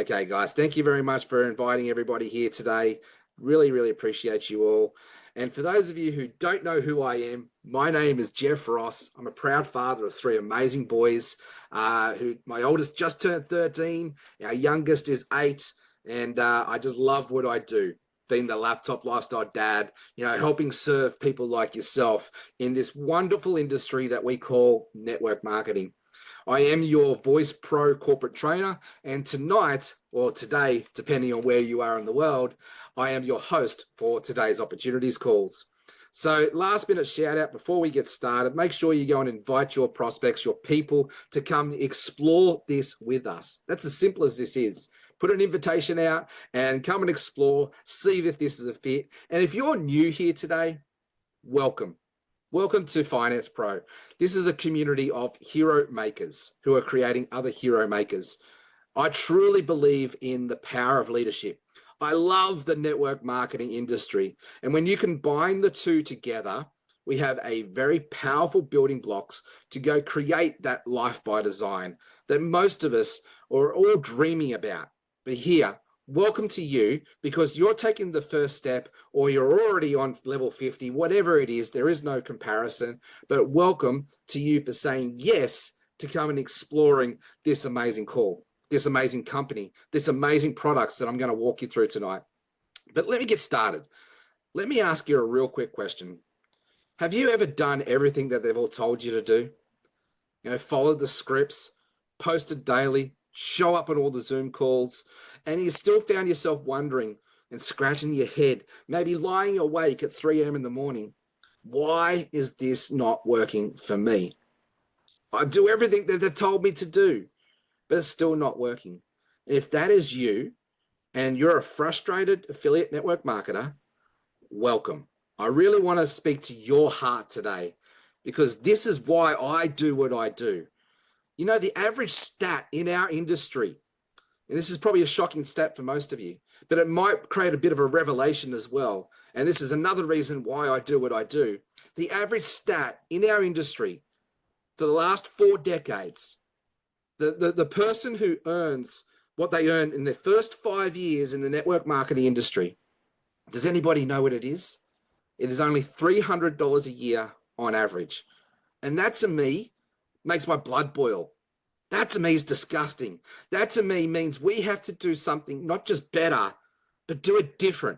Okay, guys, thank you very much for inviting everybody here today. Really, really appreciate you all. And for those of you who don't know who I am, my name is Jeff Ross. I'm a proud father of three amazing boys. Who my oldest just turned 13, our youngest is 8, and I just love what I do. Being the laptop lifestyle dad, helping serve people like yourself in this wonderful industry that we call network marketing. I am your Voice Pro corporate trainer, and tonight, or today, depending on where you are in the world, I am your host for today's opportunities calls. So last minute shout out before we get started, make sure you go and invite your prospects, your people to come explore this with us. That's as simple as this is. Put an invitation out and come and explore, see if this is a fit. And if you're new here today, welcome. Welcome to Finance Pro. This is a community of hero makers who are creating other hero makers. I truly believe in the power of leadership. I love the network marketing industry. And when you combine the two together, we have a very powerful building blocks to go create that life by design that most of us are all dreaming about. But here, welcome to you, because you're taking the first step, or you're already on level 50, whatever it is, there is no comparison, but welcome to you for saying yes to come and exploring this amazing call, this amazing company, this amazing products that I'm going to walk you through tonight. But let me get started. Let me ask you a real quick question. Have you ever done everything that they've all told you to do? Followed the scripts, posted daily, show up on all the Zoom calls, and you still found yourself wondering and scratching your head, maybe lying awake at 3 a.m. in the morning. Why is this not working for me? I do everything that they've told me to do, but it's still not working. And if that is you, and you're a frustrated affiliate network marketer, welcome. I really want to speak to your heart today, because this is why I do what I do. The average stat in our industry, and this is probably a shocking stat for most of you, but it might create a bit of a revelation as well. And this is another reason why I do what I do. The average stat in our industry for the last 4 decades, the person who earns what they earn in their first 5 years in the network marketing industry, does anybody know what it is? It is only $300 a year on average. And that to me makes my blood boil. That to me is disgusting. That to me means we have to do something not just better, but do it different.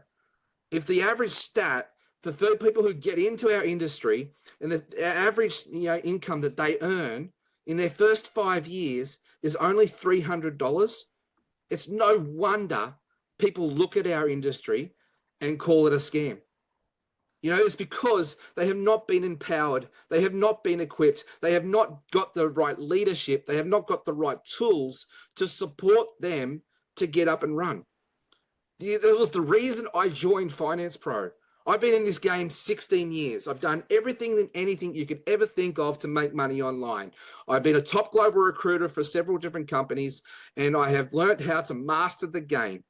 If the average stat for people who get into our industry and the average income that they earn in their first 5 years is only $300, it's no wonder people look at our industry and call it a scam. It's because they have not been empowered. They have not been equipped. They have not got the right leadership. They have not got the right tools to support them to get up and run. That was the reason I joined Finance Pro. I've been in this game 16 years. I've done everything and anything you could ever think of to make money online. I've been a top global recruiter for several different companies, and I have learned how to master the game.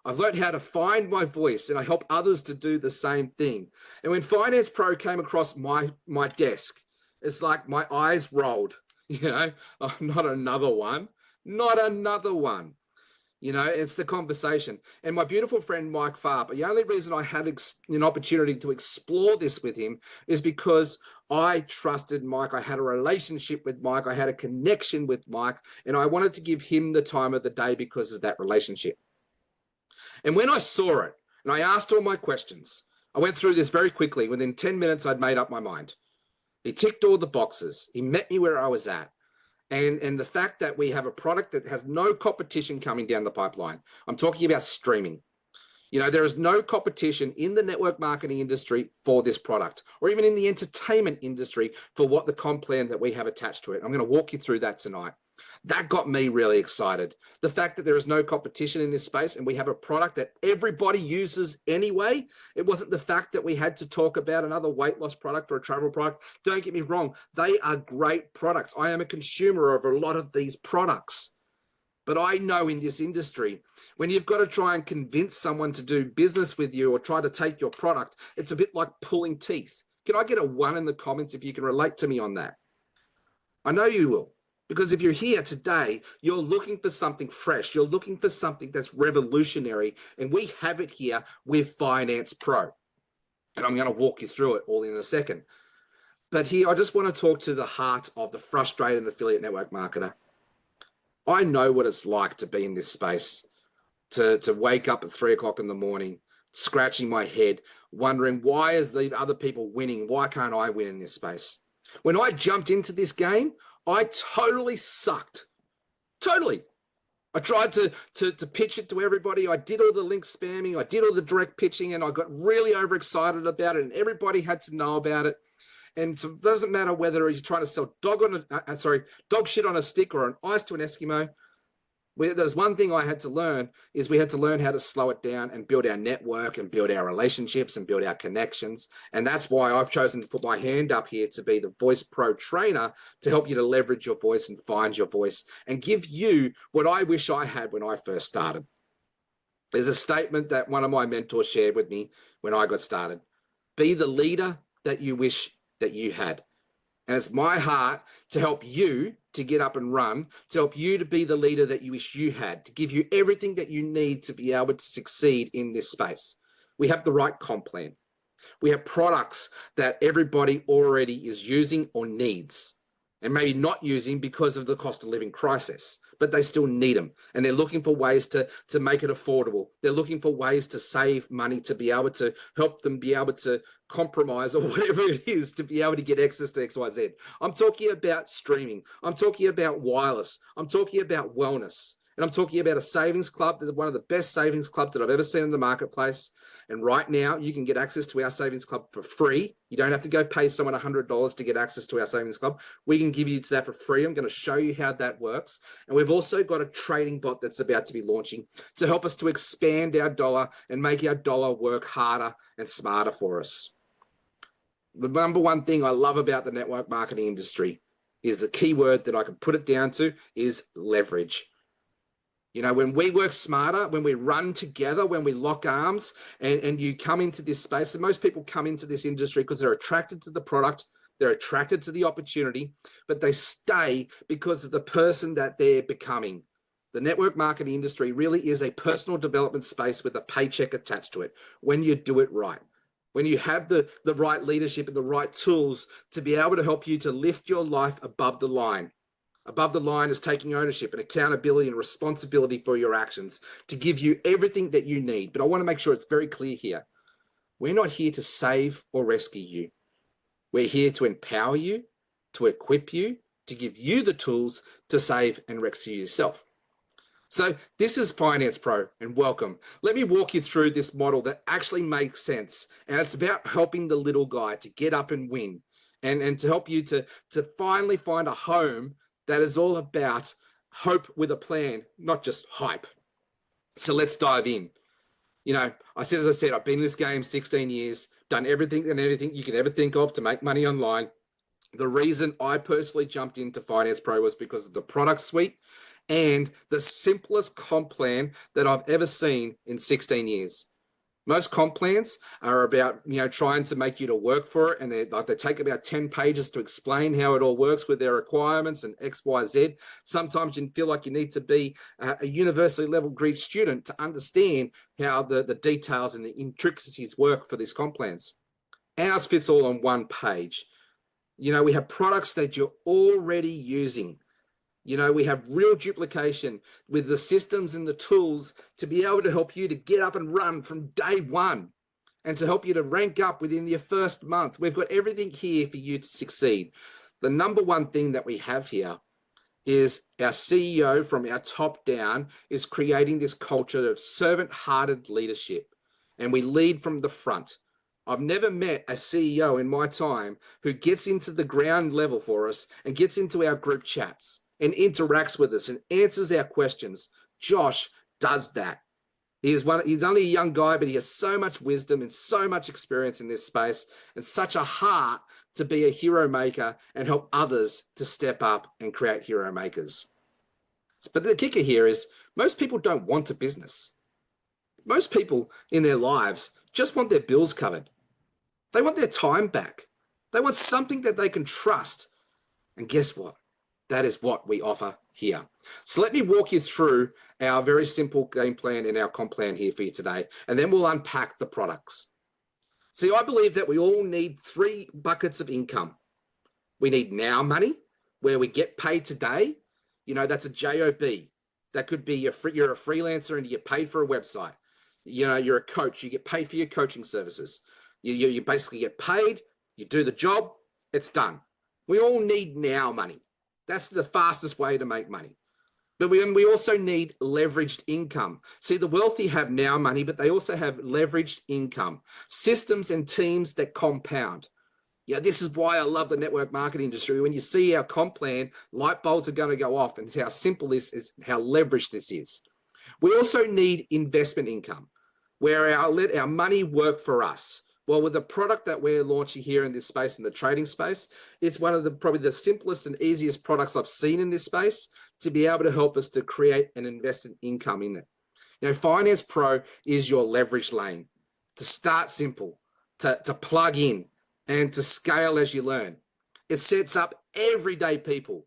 I've learned how to find my voice, and I help others to do the same thing. And when Finance Pro came across my desk, it's like my eyes rolled, oh, not another one, not another one. It's the conversation. And my beautiful friend, Mike Farb, the only reason I had an opportunity to explore this with him is because I trusted Mike. I had a relationship with Mike. I had a connection with Mike, and I wanted to give him the time of the day because of that relationship. And when I saw it, and I asked all my questions, I went through this very quickly. Within 10 minutes, I'd made up my mind. He ticked all the boxes. He met me where I was at. And the fact that we have a product that has no competition coming down the pipeline. I'm talking about streaming. There is no competition in the network marketing industry for this product, or even in the entertainment industry for what the comp plan that we have attached to it. I'm going to walk you through that tonight. That got me really excited. The fact that there is no competition in this space and we have a product that everybody uses anyway. It wasn't the fact that we had to talk about another weight loss product or a travel product. Don't get me wrong. They are great products. I am a consumer of a lot of these products. But I know in this industry, when you've got to try and convince someone to do business with you or try to take your product, it's a bit like pulling teeth. Can I get a 1 in the comments if you can relate to me on that? I know you will. Because if you're here today, you're looking for something fresh. You're looking for something that's revolutionary. And we have it here with Finance Pro. And I'm going to walk you through it all in a second. But here, I just want to talk to the heart of the frustrated affiliate network marketer. I know what it's like to be in this space, to wake up at 3 o'clock in the morning, scratching my head, wondering, why is the other people winning? Why can't I win in this space? When I jumped into this game, I totally sucked. Totally. I tried to pitch it to everybody. I did all the link spamming. I did all the direct pitching, and I got really overexcited about it, and everybody had to know about it. And so it doesn't matter whether you're trying to sell dog shit on a stick or an ice to an Eskimo. There's one thing I had to learn is we had to learn how to slow it down and build our network and build our relationships and build our connections. And that's why I've chosen to put my hand up here to be the Voice Pro trainer to help you to leverage your voice and find your voice and give you what I wish I had when I first started. There's a statement that one of my mentors shared with me when I got started. Be the leader that you wish that you had. And it's my heart to help you to get up and run, to help you to be the leader that you wish you had, to give you everything that you need to be able to succeed in this space. We have the right comp plan. We have products that everybody already is using or needs, and maybe not using because of the cost of living crisis, but they still need them. And they're looking for ways to make it affordable. They're looking for ways to save money, to be able to help them be able to compromise or whatever it is to be able to get access to XYZ. I'm talking about streaming. I'm talking about wireless. I'm talking about wellness. And I'm talking about a savings club that's one of the best savings clubs that I've ever seen in the marketplace. And right now, you can get access to our savings club for free. You don't have to go pay someone $100 to get access to our savings club. We can give you that for free. I'm going to show you how that works. And we've also got a trading bot that's about to be launching to help us to expand our dollar and make our dollar work harder and smarter for us. The number one thing I love about the network marketing industry is the key word that I can put it down to is leverage. You know, when we work smarter, when we run together, when we lock arms and you come into this space, and most people come into this industry because they're attracted to the product, they're attracted to the opportunity, but they stay because of the person that they're becoming. The network marketing industry really is a personal development space with a paycheck attached to it when you do it right. When you have the right leadership and the right tools to be able to help you to lift your life above the line. Above the line is taking ownership and accountability and responsibility for your actions to give you everything that you need. But I want to make sure it's very clear here. We're not here to save or rescue you. We're here to empower you, to equip you, to give you the tools to save and rescue yourself. So this is Finance Pro, and welcome. Let me walk you through this model that actually makes sense. And it's about helping the little guy to get up and win and to help you to finally find a home that is all about hope with a plan, not just hype. So let's dive in. You know, as I said, I've been in this game 16 years, done everything and anything you can ever think of to make money online. The reason I personally jumped into Finance Pro was because of the product suite and the simplest comp plan that I've ever seen in 16 years. Most comp plans are about, you know, trying to make you to work for it. And they take about 10 pages to explain how it all works with their requirements and X, Y, Z. Sometimes you feel like you need to be a university level Greek student to understand how the details and the intricacies work for these comp plans. Ours fits all on one page. You know, we have products that you're already using. You know, we have real duplication with the systems and the tools to be able to help you to get up and run from day one and to help you to rank up within your first month. We've got everything here for you to succeed. The number one thing that we have here is our CEO from our top down is creating this culture of servant-hearted leadership, and we lead from the front. I've never met a CEO in my time who gets into the ground level for us and gets into our group chats and interacts with us and answers our questions. Josh does that. He's only a young guy, but he has so much wisdom and so much experience in this space and such a heart to be a hero maker and help others to step up and create hero makers. But the kicker here is most people don't want a business. Most people in their lives just want their bills covered. They want their time back. They want something that they can trust. And guess what? that is what we offer here. So let me walk you through our very simple game plan and our comp plan here for you today, and then we'll unpack the products. See, I believe that we all need 3 buckets of income. We need now money, where we get paid today. That's a job. That could be you're a freelancer and you get paid for a website. You're a coach, you get paid for your coaching services. You basically get paid, you do the job, it's done. We all need now money. That's the fastest way to make money. But we also need leveraged income. See, the wealthy have now money, but they also have leveraged income, systems and teams that compound. This is why I love the network marketing industry. When you see our comp plan, light bulbs are going to go off, and how simple this is, how leveraged this is. We also need investment income, where let our money work for us. Well, with the product that we're launching here in this space, in the trading space, it's one of probably the simplest and easiest products I've seen in this space to be able to help us to create an investment income in it. Finance Pro is your leverage lane to start simple, to plug in, and to scale as you learn. It sets up everyday people,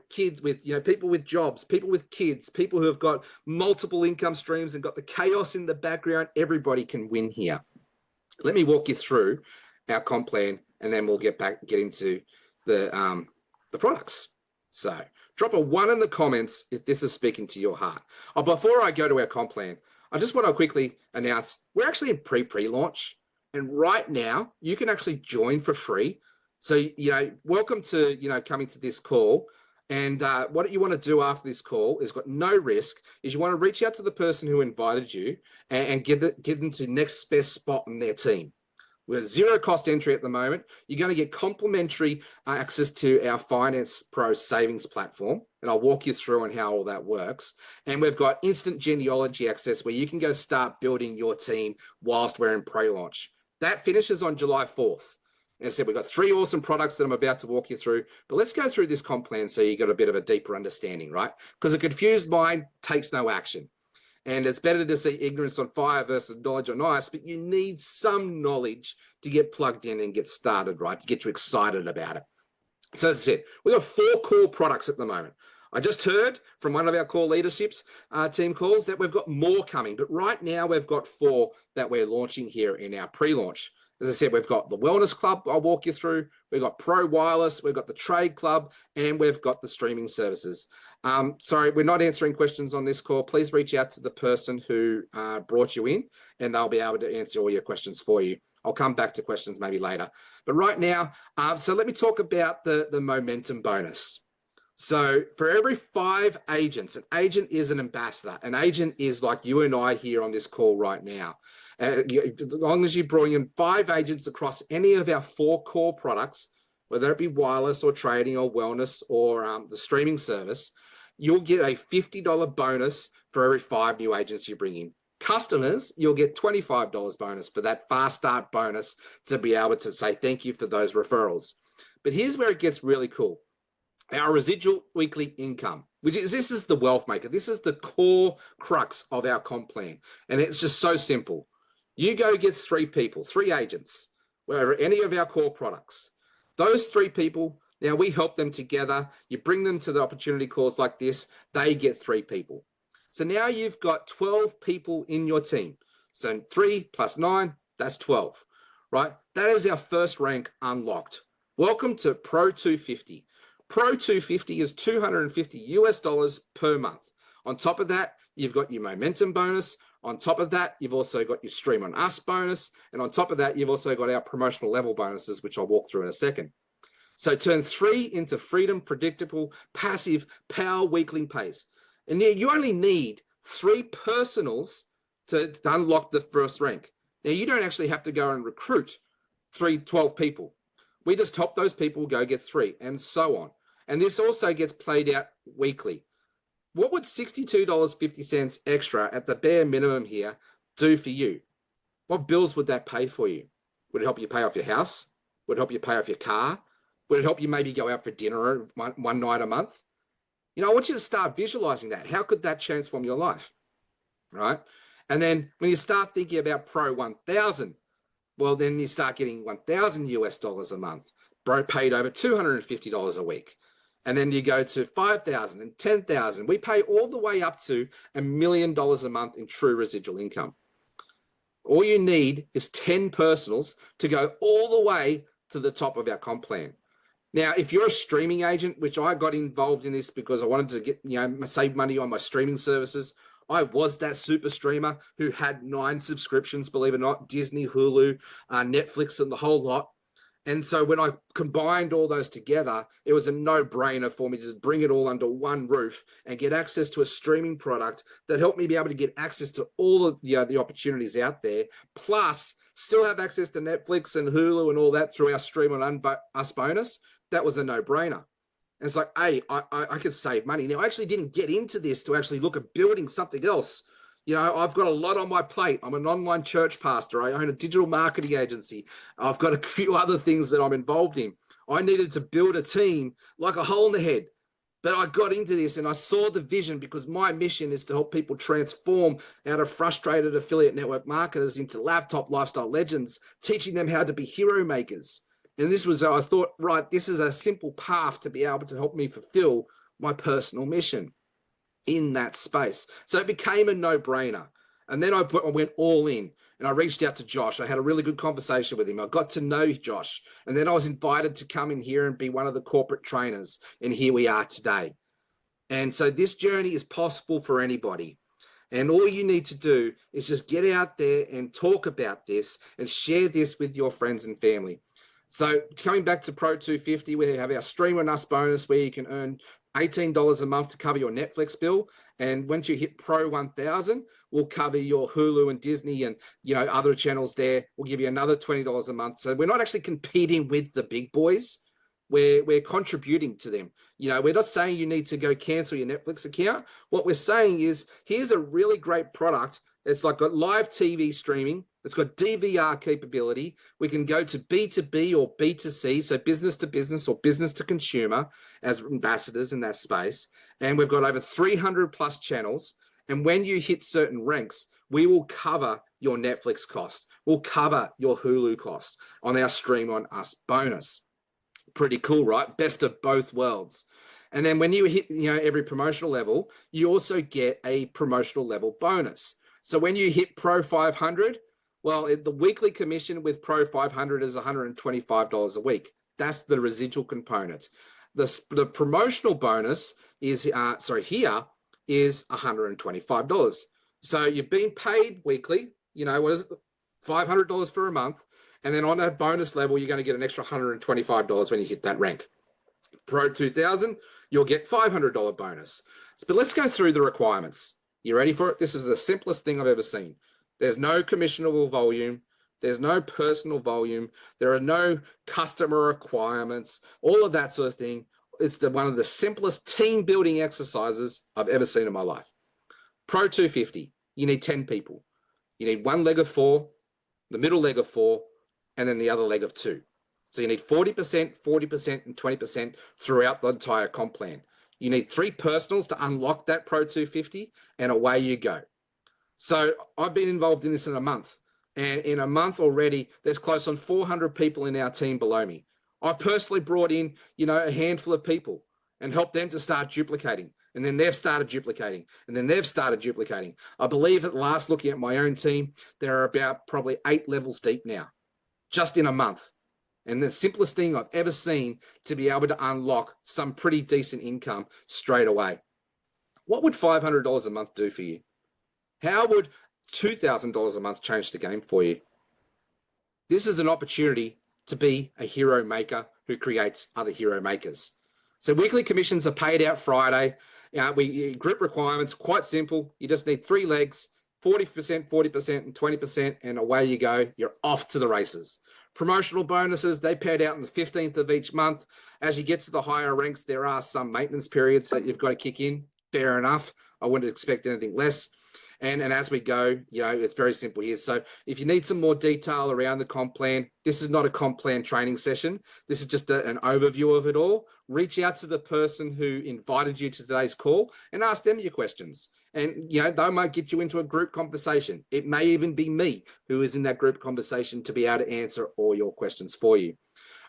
kids with, people with jobs, people with kids, people who have got multiple income streams and got the chaos in the background. Everybody can win here. Let me walk you through our comp plan, and then we'll get into the products. So drop a 1 in the comments if this is speaking to your heart. Before I go to our comp plan, I just want to quickly announce we're actually in pre-launch. And right now, you can actually join for free. So, welcome to, coming to this call. And what you want to do after this call is got no risk, is you want to reach out to the person who invited you and get them to next best spot in their team. With 0 cost entry at the moment, you're going to get complimentary access to our Finance Pro savings platform. And I'll walk you through on how all that works. And we've got instant genealogy access where you can go start building your team whilst we're in pre-launch. That finishes on July 4th. And I said, we've got 3 awesome products that I'm about to walk you through, but let's go through this comp plan so you got a bit of a deeper understanding, right? Because a confused mind takes no action. And it's better to see ignorance on fire versus knowledge on ice, but you need some knowledge to get plugged in and get started, right? To get you excited about it. So as I said, we've got 4 core products at the moment. I just heard from one of our core leaderships team calls that we've got more coming, but right now we've got 4 that we're launching here in our pre-launch. As I said, we've got the Wellness Club I'll walk you through. We've got Pro Wireless, we've got the Trade Club, and we've got the streaming services. Sorry, we're not answering questions on this call. Please reach out to the person who brought you in, and they'll be able to answer all your questions for you. I'll come back to questions maybe later. But right now, so let me talk about the momentum bonus. So for every 5 agents, an agent is an ambassador. An agent is like you and I here on this call right now. As long as you bring in 5 agents across any of our 4 core products, whether it be wireless or trading or wellness or the streaming service, you'll get a $50 bonus for every 5 new agents you bring in. Customers, you'll get $25 bonus for that fast start bonus to be able to say thank you for those referrals. But here's where it gets really cool. Our residual weekly income, this is the wealth maker. This is the core crux of our comp plan. And it's just so simple. You go get 3 people, 3 agents, wherever any of our core products. Those 3 people, now we help them together. You bring them to the opportunity calls like this, they get 3 people. So now you've got 12 people in your team. So 3 plus 9, that's 12, right? That is our first rank unlocked. Welcome to Pro 250. Pro 250 is $250 per month. On top of that, you've got your momentum bonus. On top of that, you've also got your Stream on Us bonus. And on top of that, you've also got our promotional level bonuses, which I'll walk through in a second. So turn 3 into freedom, predictable, passive, power weekly pays. And you only need 3 personals to unlock the first rank. Now, you don't actually have to go and recruit 12 people. We just help those people go get 3 and so on. And this also gets played out weekly. What would $62.50 extra at the bare minimum here do for you? What bills would that pay for you? Would it help you pay off your house? Would it help you pay off your car? Would it help you maybe go out for dinner one night a month? I want you to start visualizing that. How could that transform your life? Right? And then when you start thinking about Pro 1000, well, then you start getting $1,000 US a month, paid over $250 a week. And then you go to 5,000 and 10,000. We pay all the way up to $1 million a month in true residual income. All you need is 10 personals to go all the way to the top of our comp plan. Now, if you're a streaming agent, which I got involved in this because I wanted to get, save money on my streaming services. I was that super streamer who had 9 subscriptions, believe it or not, Disney, Hulu, Netflix, and the whole lot. And so when I combined all those together, it was a no-brainer for me to just bring it all under one roof and get access to a streaming product that helped me be able to get access to all of the opportunities out there, plus still have access to Netflix and Hulu and all that through our Stream on Us bonus. That was a no-brainer. And it's like, hey, I could save money. Now, I actually didn't get into this to actually look at building something else. I've got a lot on my plate. I'm an online church pastor. I own a digital marketing agency. I've got a few other things that I'm involved in. I needed to build a team like a hole in the head. But I got into this and I saw the vision because my mission is to help people transform out of frustrated affiliate network marketers into laptop lifestyle legends, teaching them how to be hero makers. And this was, I thought, right, this is a simple path to be able to help me fulfill my personal mission in that space. So it became a no-brainer. And then I went all in and I reached out to Josh. I had a really good conversation with him. I got to know Josh. And then I was invited to come in here and be one of the corporate trainers. And here we are today. And so this journey is possible for anybody. And all you need to do is just get out there and talk about this and share this with your friends and family. So coming back to Pro 250, we have our Stream on Us bonus where you can earn $18 a month to cover your Netflix bill. And once you hit Pro 1000, we'll cover your Hulu and Disney and other channels there. We'll give you another $20 a month. So we're not actually competing with the big boys. We're contributing to them. We're not saying you need to go cancel your Netflix account. What we're saying is, here's a really great product. It's like got live TV streaming. It's got DVR capability. We can go to B2B or B2C, so business to business or business to consumer as ambassadors in that space. And we've got over 300 plus channels. And when you hit certain ranks, we will cover your Netflix cost. We'll cover your Hulu cost on our Stream on Us bonus. Pretty cool, right? Best of both worlds. And then when you hit every promotional level, you also get a promotional level bonus. So when you hit Pro 500, well, the weekly commission with Pro 500 is $125 a week. That's the residual component. The promotional bonus is here is $125. So you're being paid weekly. What is it? $500 for a month. And then on that bonus level, you're going to get an extra $125 when you hit that rank. Pro 2000, you'll get $500 bonus. But let's go through the requirements. You ready for it? This is the simplest thing I've ever seen. There's no commissionable volume. There's no personal volume. There are no customer requirements, all of that sort of thing. It's one of the simplest team building exercises I've ever seen in my life. Pro 250, you need 10 people. You need one leg of 4, the middle leg of 4, and then the other leg of 2. So you need 40%, 40%, and 20% throughout the entire comp plan. You need 3 personals to unlock that Pro 250, and away you go. So I've been involved in this in a month. And in a month already, there's close on 400 people in our team below me. I've personally brought in, a handful of people and helped them to start duplicating. And then they've started duplicating. And then they've started duplicating. I believe at last looking at my own team, there are about probably 8 levels deep now, just in a month. And the simplest thing I've ever seen to be able to unlock some pretty decent income straight away. What would $500 a month do for you? How would $2,000 a month change the game for you? This is an opportunity to be a hero maker who creates other hero makers. So weekly commissions are paid out Friday. Group requirements, quite simple. You just need 3 legs, 40%, 40%, and 20%, and away you go. You're off to the races. Promotional bonuses, they paid out on the 15th of each month. As you get to the higher ranks, there are some maintenance periods that you've got to kick in. Fair enough. I wouldn't expect anything less. And as we go, it's very simple here. So if you need some more detail around the comp plan, this is not a comp plan training session. This is just an overview of it all. Reach out to the person who invited you to today's call and ask them your questions. And, they might get you into a group conversation. It may even be me who is in that group conversation to be able to answer all your questions for you.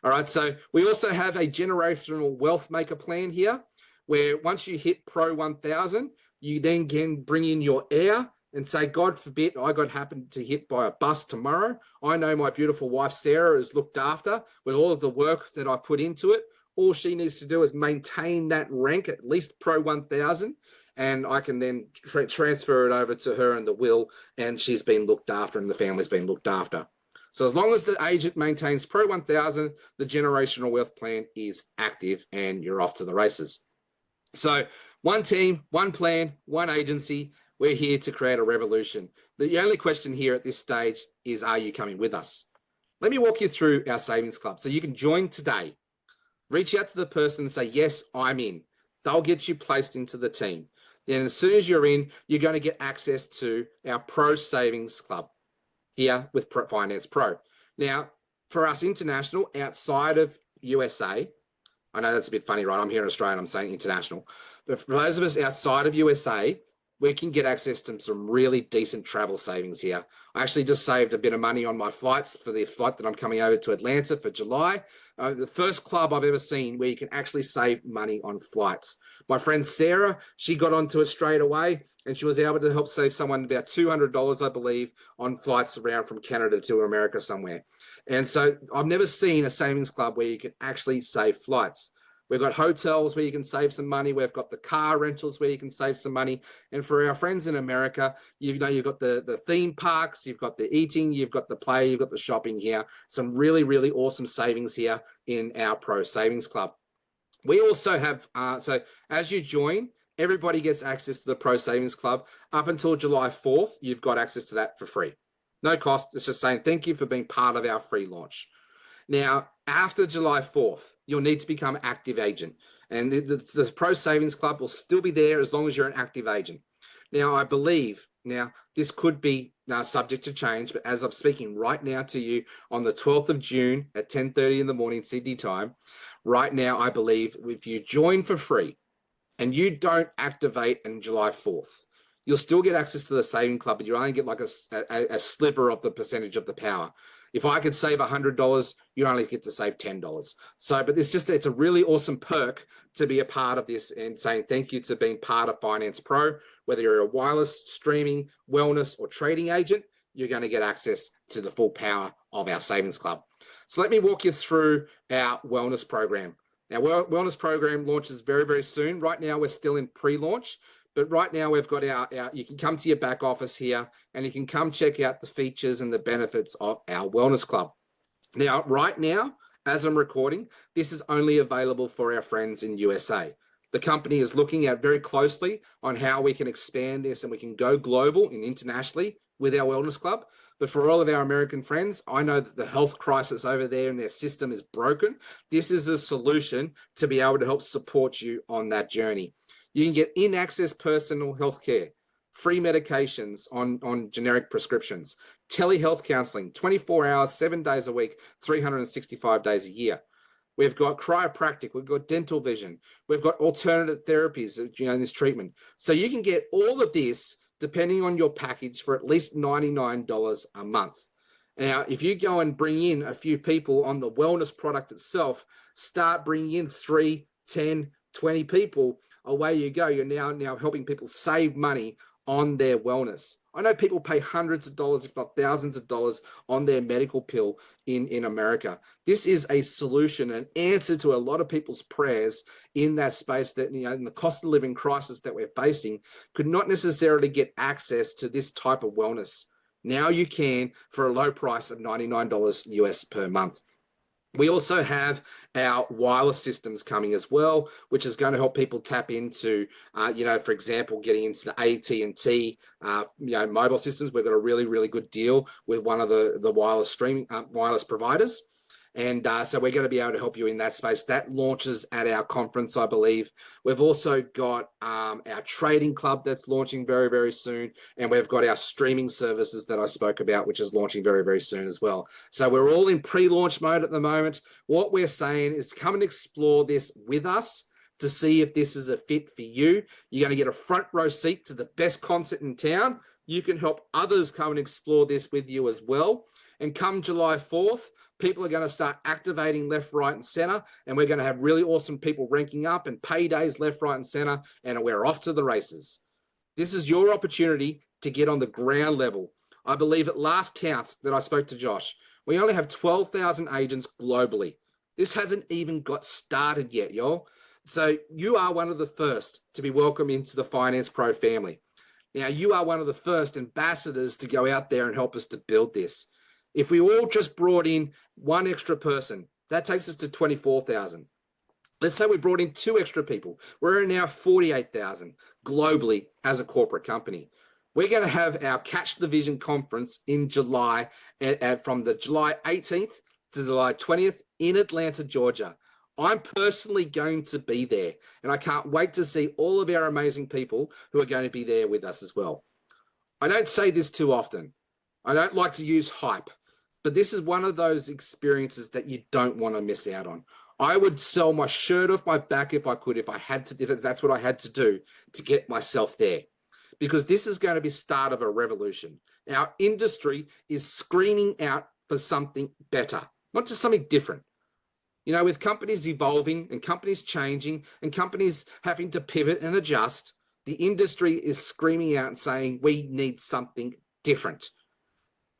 All right, so we also have a generational wealth maker plan here, where once you hit Pro 1000, you then can bring in your heir and say, God forbid I got happened to hit by a bus tomorrow. I know my beautiful wife, Sarah, is looked after with all of the work that I put into it. All she needs to do is maintain that rank, at least Pro 1000, and I can then transfer it over to her in the will, and she's been looked after and the family's been looked after. So as long as the agent maintains Pro 1000, the generational wealth plan is active and you're off to the races. So one team, one plan, one agency. We're here to create a revolution. The only question here at this stage is, are you coming with us? Let me walk you through our savings club. So you can join today. Reach out to the person and say, yes, I'm in. They'll get you placed into the team. Then as soon as you're in, you're going to get access to our Pro Savings Club here with Finance Pro. Now, for us international, outside of USA, I know that's a bit funny, right? I'm here in Australia and I'm saying international. But for those of us outside of USA, we can get access to some really decent travel savings here. I actually just saved a bit of money on my flights for the flight that I'm coming over to Atlanta for July. The first club I've ever seen where you can actually save money on flights. My friend Sarah, she got onto it straight away and she was able to help save someone about $200, I believe, on flights around from Canada to America somewhere. And so I've never seen a savings club where you can actually save flights. We've got hotels where you can save some money. We've got the car rentals where you can save some money. And for our friends in America, you've got the theme parks, you've got the eating, you've got the play, you've got the shopping here. Some really, really awesome savings here in our Pro Savings Club. We also have, so as you join, everybody gets access to the Pro Savings Club. Up until July 4th, you've got access to that for free. No cost. It's just saying thank you for being part of our free launch. Now, after July 4th, you'll need to become an active agent. And the Pro Savings Club will still be there as long as you're an active agent. Now, I believe, this could be subject to change, but as I'm speaking right now to you on the 12th of June at 10:30 in the morning, Sydney time, right now, I believe if you join for free and you don't activate on July 4th, you'll still get access to the saving club, but you only get like a sliver of the percentage of the power. If I could save $100, you only get to save $10. So, but it's a really awesome perk to be a part of this and saying thank you to being part of Finance Pro. Whether you're a wireless, streaming, wellness, or trading agent, you're going to get access to the full power of our savings club. So let me walk you through our wellness program. Our wellness program launches very, very soon. Right now, we're still in pre-launch. But right now we've got you can come to your back office here and you can come check out the features and the benefits of our wellness club. Now, right now, as I'm recording, this is only available for our friends in USA. The company is looking at very closely on how we can expand this and we can go global and internationally with our wellness club. But for all of our American friends, I know that the health crisis over there and their system is broken. This is a solution to be able to help support you on that journey. You can get in-access personal health care, free medications on generic prescriptions, telehealth counseling, 24 hours, 7 days a week, 365 days a year. We've got chiropractic, we've got dental vision, we've got alternative therapies, in this treatment. So you can get all of this depending on your package for at least $99 a month. Now, if you go and bring in a few people on the wellness product itself, start bringing in 3, 10, 20 people, away you go. You're now helping people save money on their wellness. I know people pay hundreds of dollars, if not thousands of dollars, on their medical pill in America. This is a solution, an answer to a lot of people's prayers in that space that, in the cost of living crisis that we're facing, could not necessarily get access to this type of wellness. Now you can for a low price of $99 US per month. We also have our wireless systems coming as well, which is going to help people tap into, for example, getting into the AT&T, mobile systems. We've got a really, really good deal with one of the wireless streaming wireless providers. And so we're going to be able to help you in that space. That launches at our conference, I believe. We've also got our trading club that's launching very, very soon. And we've got our streaming services that I spoke about, which is launching very, very soon as well. So we're all in pre-launch mode at the moment. What we're saying is come and explore this with us to see if this is a fit for you. You're going to get a front row seat to the best concert in town. You can help others come and explore this with you as well. And come July 4th, people are going to start activating left, right, and center. And we're going to have really awesome people ranking up and paydays left, right, and center. And we're off to the races. This is your opportunity to get on the ground level. I believe at last count that I spoke to Josh, we only have 12,000 agents globally. This hasn't even got started yet, y'all. So you are one of the first to be welcomed into the Finance Pro family. Now, you are one of the first ambassadors to go out there and help us to build this. If we all just brought in one extra person, that takes us to 24,000. Let's say we brought in 2 extra people. We're now 48,000 globally as a corporate company. We're going to have our Catch the Vision conference in July, from the July 18th to July 20th in Atlanta, Georgia. I'm personally going to be there, and I can't wait to see all of our amazing people who are going to be there with us as well. I don't say this too often. I don't like to use hype, but this is one of those experiences that you don't want to miss out on. I would sell my shirt off my back if I could, if that's what I had to do to get myself there. Because this is going to be the start of a revolution. Our industry is screaming out for something better, not just something different. You know, with companies evolving and companies changing and companies having to pivot and adjust, the industry is screaming out and saying, we need something different.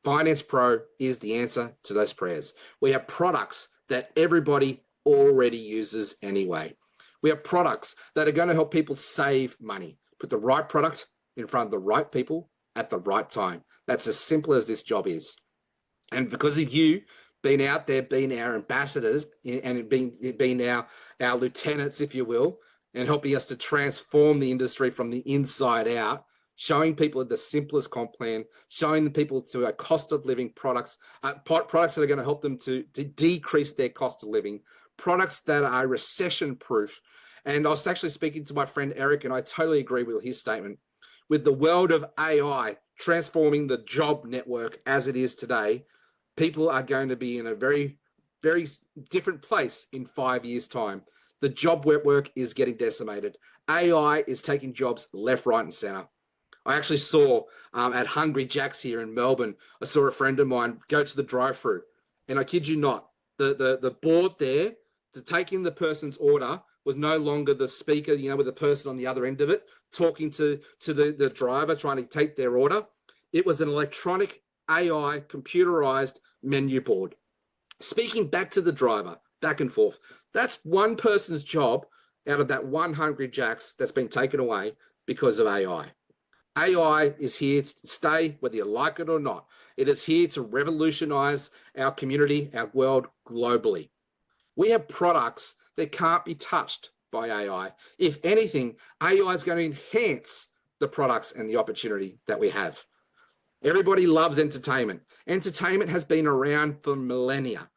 Finance Pro is the answer to those prayers. We have products that everybody already uses anyway. We have products that are going to help people save money. Put the right product in front of the right people at the right time. That's as simple as this job is. And because of you being out there, being our ambassadors and being our lieutenants, if you will, and helping us to transform the industry from the inside out, showing people the simplest comp plan, showing the people to a cost of living products that are going to help them to decrease their cost of living, products that are recession-proof. And I was actually speaking to my friend Eric, and I totally agree with his statement. With the world of AI transforming the job network as it is today, people are going to be in a very, very different place in 5 years' time. The job network is getting decimated. AI is taking jobs left, right, and center. I actually saw at Hungry Jack's here in Melbourne, I saw a friend of mine go to the drive-through, and I kid you not, the board there to take in the person's order was no longer the speaker, you know, with the person on the other end of it, talking to the driver, trying to take their order. It was an electronic AI computerized menu board. Speaking back to the driver, back and forth. That's one person's job out of that 100 Jacks that's been taken away because of AI. AI is here to stay, whether you like it or not. It is here to revolutionize our community, our world globally. We have products that can't be touched by AI. If anything, AI is going to enhance the products and the opportunity that we have. Everybody loves entertainment. Entertainment has been around for millennia,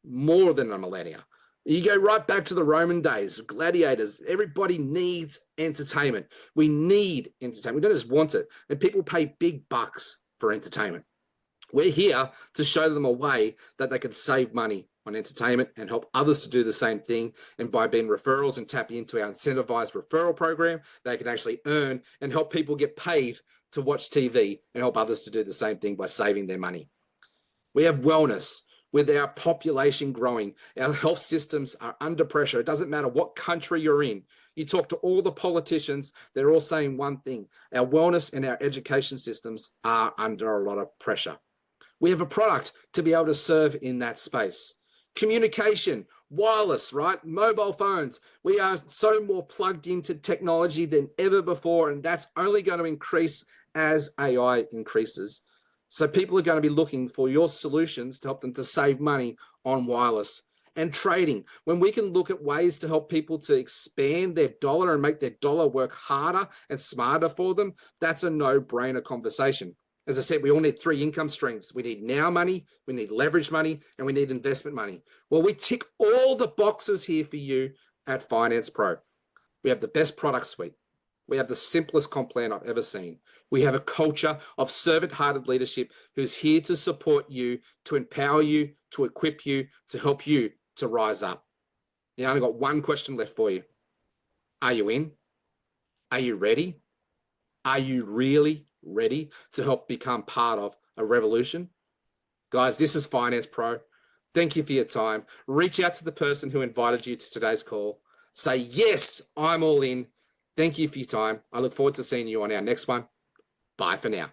more than a millennia. You go right back to the Roman days, gladiators. Everybody needs entertainment. We need entertainment. We don't just want it. And people pay big bucks for entertainment. We're here to show them a way that they can save money on entertainment and help others to do the same thing. And by being referrals and tapping into our incentivized referral program, they can actually earn and help people get paid to watch TV and help others to do the same thing by saving their money. We have wellness. With our population growing, our health systems are under pressure. It doesn't matter what country you're in. You talk to all the politicians, they're all saying one thing. Our wellness and our education systems are under a lot of pressure. We have a product to be able to serve in that space. Communication, wireless, right? Mobile phones. We are so more plugged into technology than ever before, and that's only going to increase as AI increases. So people are going to be looking for your solutions to help them to save money on wireless. And trading, when we can look at ways to help people to expand their dollar and make their dollar work harder and smarter for them, that's a no-brainer conversation. As I said, we all need 3 income streams. We need now money, we need leverage money, and we need investment money. Well, we tick all the boxes here for you at Finance Pro. We have the best product suite. We have the simplest comp plan I've ever seen. We have a culture of servant-hearted leadership who's here to support you, to empower you, to equip you, to help you to rise up. Now, I've only got one question left for you. Are you in? Are you ready? Are you really, ready to help become part of a revolution? Guys, this is Finance Pro. Thank you for your time. Reach out to the person who invited you to today's call. Say, yes, I'm all in. Thank you for your time. I look forward to seeing you on our next one. Bye for now.